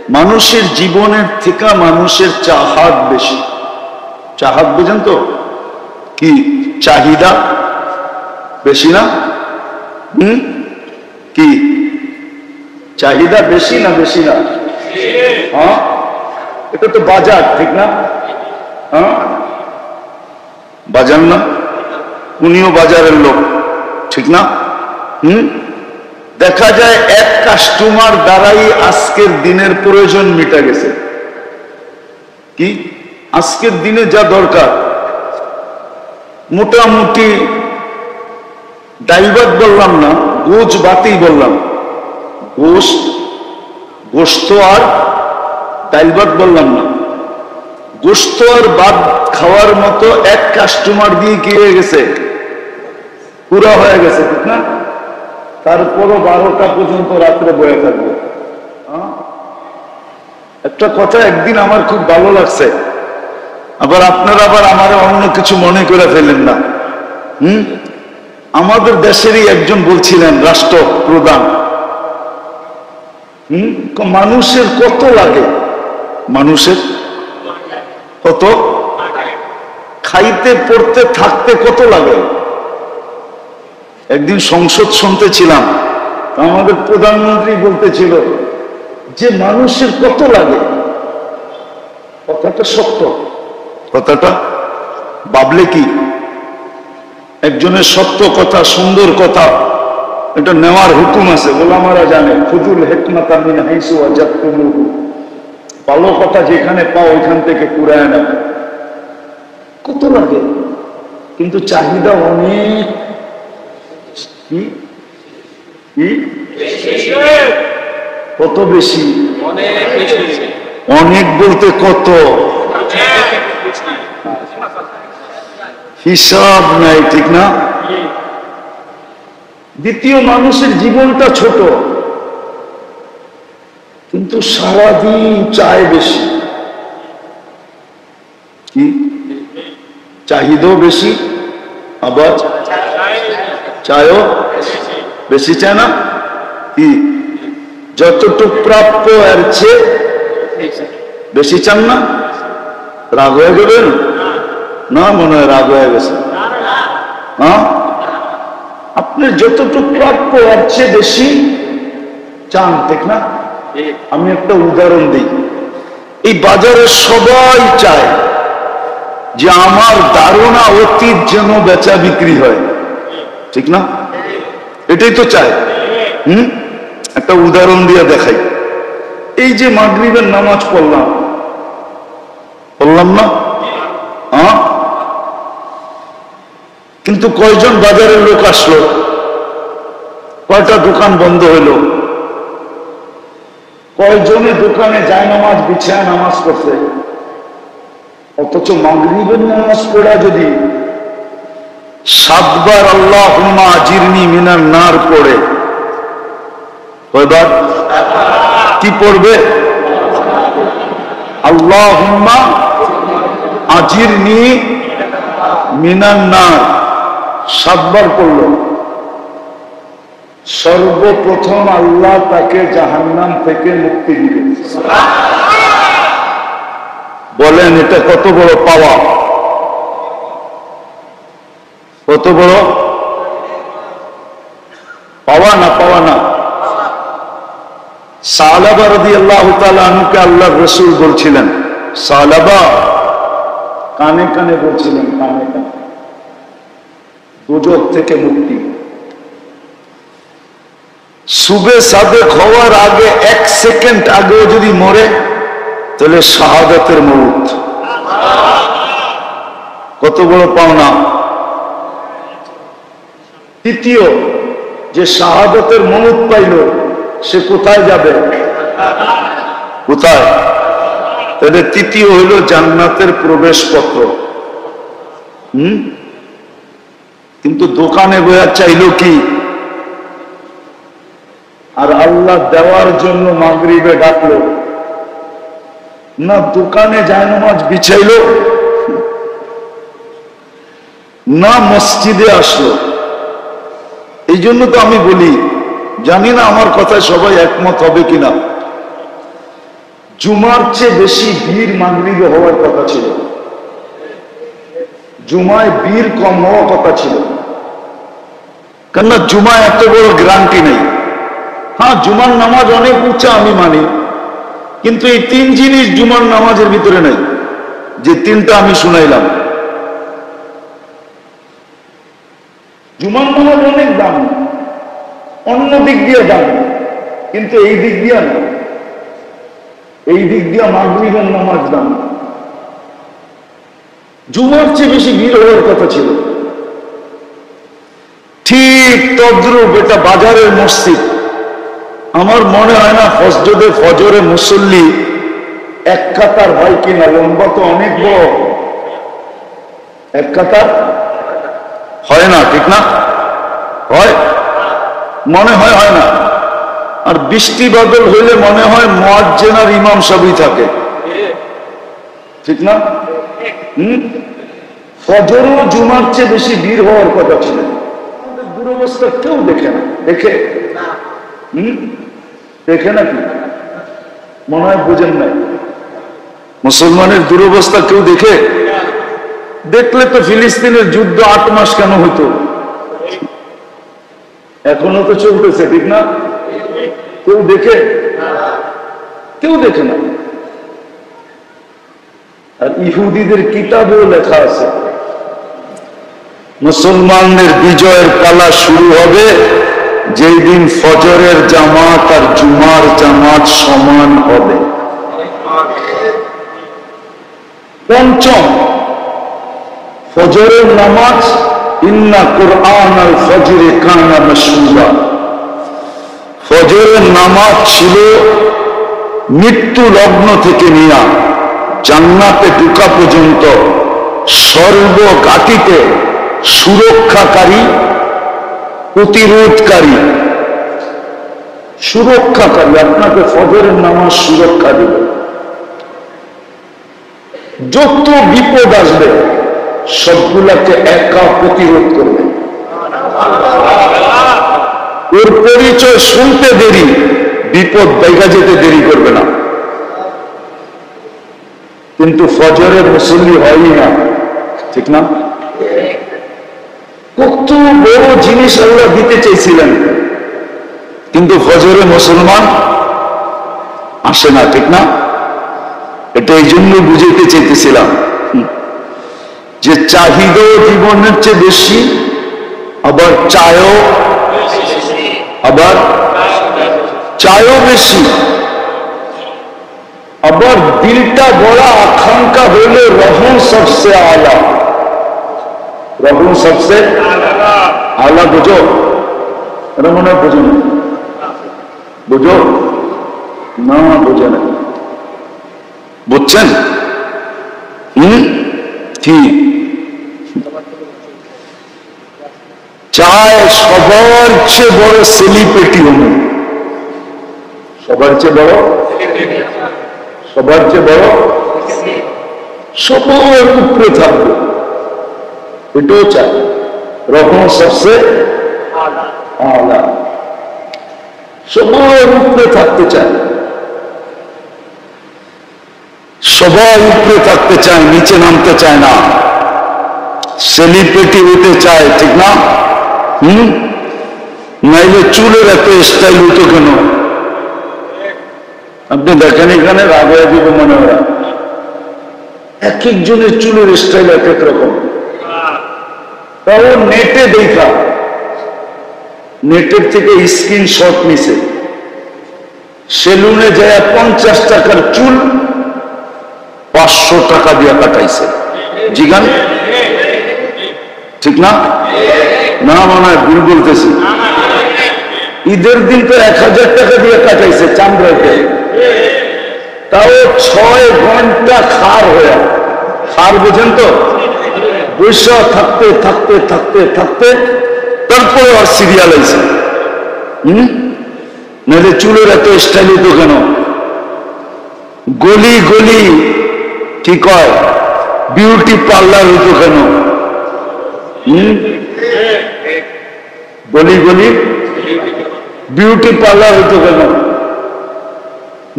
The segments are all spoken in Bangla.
মানুষের জীবনের থেকে মানুষের চাহাত বেশি। চাহাত বুঝেন তো কি? চাহিদা বেশি না? কি চাহিদা বেশি না? বেশি না? হ্যাঁ, এটা তো বাজার, ঠিক না? হ্যাঁ, বাজার না? উনিও বাজারের লোক, ঠিক না? দেখা যায় এক কাস্টমার দ্বারাই আজকের দিনের প্রয়োজন মিটা গেছে। কি আজকের দিনে যা দরকার, মোটামুটি ডাল ভাত বললাম না, গোছ ভাতই বললাম, গোশত আর ডাল ভাত বললাম না, গোশত আর ভাত খাওয়ার মতো এক কাস্টমার দিয়ে কি হয়ে গেছে? পুরা হয়ে গেছে, ঠিক না? তারপরও 12টা পর্যন্ত রাত্রে বয়ে থাকবে। একটা কথা একদিন আমার খুব ভালো লাগছে, আবার আপনারা আবার আমার অন্য কিছু মনে করে ফেলেন না। আমাদের দেশেরই একজন বলছিলেন, রাষ্ট্রপ্রধান, মানুষের কত লাগে, মানুষের কত, খাইতে পড়তে থাকতে কত লাগে। একদিন সংসদ শুনতেছিলাম, আমাদের প্রধানমন্ত্রী বলতেছিল যে মানুষের কত লাগে। কথাটা সত্য, কথাটা ভাবলে কি একজনের সত্য কথা, সুন্দর কথা, এটা নেওয়ার হুকুম আছে, ওলামারা জানে। খুদুল হিকমাতা মিন হাইসু ওয়াজাদতুমুহু, ভালো কথা যেখানে পাও ওইখান থেকে কুড়ায় নেবে। কত লাগে, কিন্তু চাহিদা অনেক। কি কত বেশি? অনেক বলতে কত? হিসাব নাই, ঠিক না? দ্বিতীয়, মানুষের জীবনটা ছোট, কিন্তু সারাদিন চায় বেশি। কি চাহিদাও বেশি, আবার চায়ও বেশি, চায় না? কি যতটুক প্রাপ্য এর চেয়ে বেশি চান না? রাগ হয়ে গেলেন না? মনে হয় রাগ হয়ে গেছে। হ্যাঁ, আপনার যতটুক প্রাপ্য এর চেয়ে বেশি চান, ঠিক না? আমি একটা উদাহরণ দিই। এই বাজারে সবাই চায় যে আমার ধারণা অতীত যেন বেচা বিক্রি হয়, ঠিক না? এটাই তো চায়। একটা উদাহরণ দিয়ে দেখাই। এই যে মাগরিবের নামাজ পড়লাম না? হ্যাঁ, কিন্তু কয়জন বাজারের লোক আসলো? কয়টা দোকান বন্ধ হইলো? কয়জনে দোকানে যায় নামাজ বিছায় নামাজ করছে? অথচ মাগরিবের নামাজ পড়া যদি 7 বার আল্লাহুম্মা আজিরনি মিনান নার পড়ে, কয়বার? কি পড়বে? আল্লাহুম্মা আজিরনি মিনান নার 7 বার পড়ল। সর্বপ্রথম আল্লাহ তাকে জাহান্নাম থেকে মুক্তি দিবে। বলেন এটা কত বড় পাওয়া, কত বড় পাওয়া না? পাওয়া না? সালাবা রাদিয়াল্লাহু তাআলা আনহুকে আল্লাহর রাসূল বলছিলেন, সালাবা কানে কানে বলছিলেন, কানে কানে, দুজক থেকে মুক্তি। সুবে সাদেক হওয়ার আগে 1 সেকেন্ড আগেও যদি মরে তাহলে শাহাদাতের মউত। কত বড় পাওনা। তৃতীয়, যে শাহাদাতের মউত পাইল সে কোথায় যাবে? কোথায়? তাহলে তৃতীয় হইল জান্নাতের প্রবেশপত্র। কিন্তু দোকানে বইয়া চাইল কি? আর আল্লাহ দেওয়ার জন্য মাগরিবে ডাকলো না, দোকানে জায়নামাজ বিছাইলো না, মসজিদে আসলো। এই জন্য তো আমি বলি, জানি না আমার কথায় সবাই একমত হবে কিনা, জুমার চেয়ে বেশি ভিড় মাগরিবে হওয়ার কথা ছিল, জুমায় ভিড় কম হওয়ার কথা ছিল। কেননা জুমা এত বড় গ্যারান্টি নেই। হ্যাঁ, জুমার নামাজ অনেক উঁচা আমি মানি, কিন্তু এই তিন জিনিস জুমার নামাজের ভিতরে নেই, যে তিনটা আমি শুনাইলাম। জুমার নামাজ অনেক দাম, অন্য দিক দিয়ে দাম, কিন্তু এই দিক দিয়ে না। এই দিক দিয়ে মাগরিবের নামাজ দাম। জুমার চেয়ে বেশি ভিড় হওয়ার কথা ছিল। ঠিক তদ্রূপ এটা বাজারের মসজিদ। আমার মনে হয় না ফজরে মুসল্লি এক কাতার হয় কিনা, লম্বা তো অনেক বড়, এক কাতার হয় না, ঠিক না? হয় মনে হয়, হয় না। আর বৃষ্টি বাদল হইলে মনে হয় মুয়াজ্জিন আর ইমাম সবই থাকে, ঠিক না? ফজর ও জুমার চেয়ে বেশি ভিড় হওয়ার কথা ছিল। আমাদের দুরবস্থা কেউ দেখে না, দেখে দেখে নাকি? মনে হয় বোঝেন নাই। মুসলমানের দুরবস্থা কেউ দেখে? দেখলে তো ফিলিস্তিনের যুদ্ধ 8 মাস কেন হইতো? এখনো তো চলতেছে, ঠিক না? কেউ দেখে? কেউ দেখে না। আর ইহুদিদের কিতাবেও লেখা আছে মুসলমানদের বিজয়ের পালা শুরু হবে যেই দিন ফজরের জামাত আর জুমার জামাত সমান হবে। পঞ্চম, ফজরের নামাজ, ইন্না কুরআন আল ফজরে কানা মাশহুরা। ফজরের নামাজ ছিল মৃত্যু লগ্ন থেকে নিয়ে জান্নাতে ঢোকা পর্যন্ত সর্বঘাতিতে সুরক্ষাকারী, প্রতিরোধকারী, সুরক্ষাকারী। আপনাকে ফজরের নামাজ সুরক্ষা দেবে। যত বিপদ আসবে সবগুলাকে একা প্রতিরোধ করবে। ওর পরিচয় শুনতে দেরি, বিপদ দেখা যেতে দেরি করবে না। কিন্তু ফজরের মুসল্লি হয়ই না, ঠিক না? কত বড় জিনিস আল্লাহ দিতে চেয়েছিলেন, কিন্তু ফজরে মুসলমান আসে না, ঠিক না? এটা এই জন্য বুঝাইতে চেয়েছিলাম যে চাহিদা জীবনের চেয়ে বেশি, আবার চায়ও বেশি, আবার দিলটা বড় আকাঙ্ক্ষা হইলে রহম সবসে আলা। রহম সবসে আলা, বুঝো? এটা মনে হয় বুঝো না, বুঝো না, বুঝে না, বুঝছেন? ঠিক। চায় সবার চেয়ে বড় সেলিব্রিটি হবো, সবার চেয়ে বড়, সবার চেয়ে বড়, সবার উপরে থাকবে, এটাও চায়। রকম সবসে আলা, সবার উপরে থাকতে চায়, সবার উপরে থাকতে চায়, নিচে নামতে চায় না। সেলিব্রিটি হতে চায়, ঠিক না? নাইলে চুলের এত স্টাইল হতো কেন? আপনি দেখেন এখানে রাগ হয়ে দিবে মনে হয়। এক একজনের চুলের স্টাইল এক এক রকম। তাও নেটে দেখা, নেটের থেকে স্ক্রিনশট নিছে, সেলুনে যায় 50 টাকার চুল 500 টাকা দিয়ে কাটাইছে। জিগান, ঠিক না? না মনে হয় ভুল বলতেছি। ঈদের দিন তো 1000 টাকা দিয়ে কাটাইছে চামড়াতে, তাও 6 ঘন্টা খার হয়ে, খার বোঝেন তো? বৈশা থাকতে থাকতে থাকতে থাকতে তারপরে আর সিরিয়াল আইছে। নাহলে চুলের এত স্টাইল তো কেন? গলি গলি ঠিক হয়, বিউটি পার্লার হইতো কেন? গলি গলি বিউটি পার্লার হইতো কেন?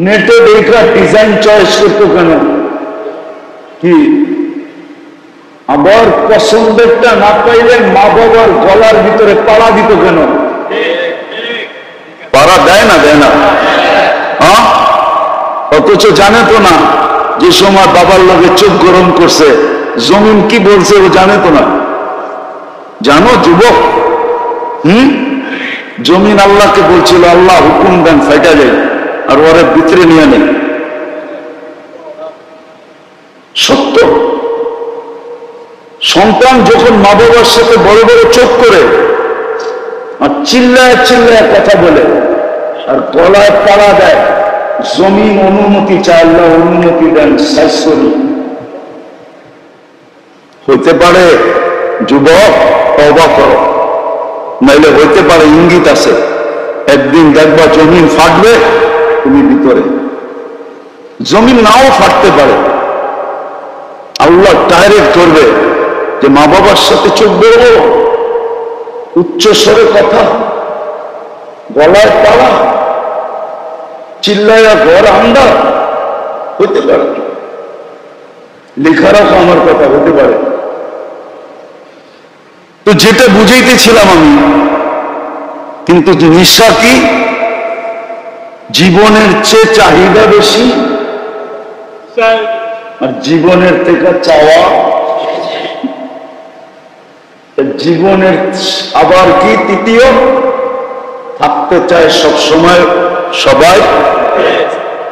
নেটে দেখা ডিজাইন চয়েস করতো কেন? কি আবার পছন্দেরটা না পাইলে মা বাবার গলার ভিতরে পাড়া দিত কেন? পাড়া দেয় না, দেয় না? হ্যাঁ, অথচ জানে তো না যে সময় বাবার লগে চোখ গরম করছে, জমিন কি বলছে ও জানে তো না। জানো যুবক? জমিন আল্লাহকে বলছিল, আল্লাহ হুকুম দেন ফাইটা যায়, আর ওরে ভিতরে নিয়ে নেই। সত্য। সন্তান যখন মা বাবার সাথে বড় বড় চোখ করে আর চিল্লায় চিল্লায় কথা বলে আর গলায় পাড়া দেয়, জমিন অনুমতি চায়, আল্লাহ অনুমতি দেন, শাশ্বরী হইতে পারে। যুবক তওবা করো, নাইলে হইতে পারে ইঙ্গিত আছে, একদিন দেখবা জমিন ফাটবে, তুমি ভিতরে। জমিন নাও ফাটতে পারে, আল্লাহ ডাইরেক্ট করবে যে মা বাবার সাথে চোখ বেরো, উচ্চ স্বরে কথা, গলায় পাড়া, চিল্লাইয়া ঘর আন্ডা, হইতে পারে। লেখা রাখো আমার কথা, হতে পারে। তো যেটা বুঝাইতেছিলাম আমি, কিন্তু নিশা কি জীবনের চেয়ে চাহিদা বেশি, আর জীবনের থেকে চাওয়া, জীবনের আবার কি তৃতীয়, থাকতে চায় সব সময় সবাই,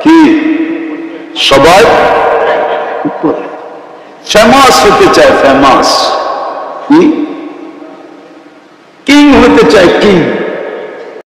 কি সবাই ফেমাস হতে চায়, ফেমাস কি কিং হতে চায়, কিং।